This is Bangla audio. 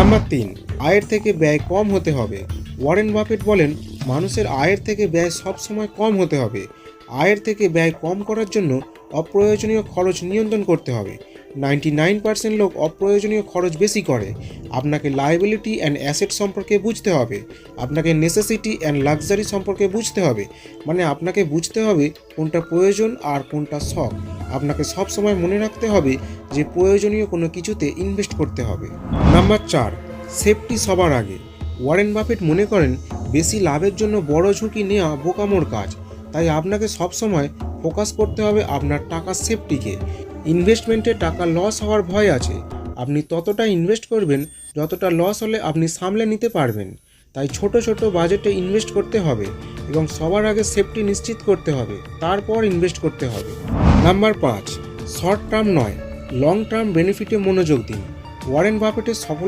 নাম্বার 3, আয়ের থেকে ব্যয় কম হতে হবে। ওয়ারেন বাফেট বলেন, মানুষের আয়ের থেকে ব্যয় সবসময় কম হতে হবে। আয়ের থেকে ব্যয় কম করার জন্য অপ্রয়োজনীয় খরচ নিয়ন্ত্রণ করতে হবে। 99% লোক অপ্রয়োজনীয় খরচ বেশি করে। আপনাকে লায়াবিলিটি অ্যান্ড অ্যাসেট সম্পর্কে বুঝতে হবে। আপনাকে নেসেসিটি অ্যান্ড লাক্সারি সম্পর্কে বুঝতে হবে। মানে আপনাকে বুঝতে হবে কোনটা প্রয়োজন আর কোনটা শখ। আপনাকে সবসময় মনে রাখতে হবে যে প্রয়োজনীয় কোনো কিছুতে ইনভেস্ট করতে হবে। নাম্বার 4, সেফটি সবার আগে। ওয়ারেন বাফেট মনে করেন, বেশি লাভের জন্য বড় ঝুঁকি নেওয়া বোকামোর কাজ। তাই আপনাকে সবসময় ফোকাস করতে হবে আপনার টাকার সেফটিকে। ইনভেস্টমেন্টে টাকা লস হওয়ার ভয় আছে। আপনি ততটা ইনভেস্ট করবেন যতটা লস হলে আপনি সামলে নিতে পারবেন। তাই ছোট ছোট বাজেটে ইনভেস্ট করতে হবে এবং সবার আগে সেফটি নিশ্চিত করতে হবে, তারপর ইনভেস্ট করতে হবে। নাম্বার 5, শর্ট টার্ম নয়, লং টার্ম বেনিফিটে মনোযোগ দিন। ওয়ারেন বাফেটের সফল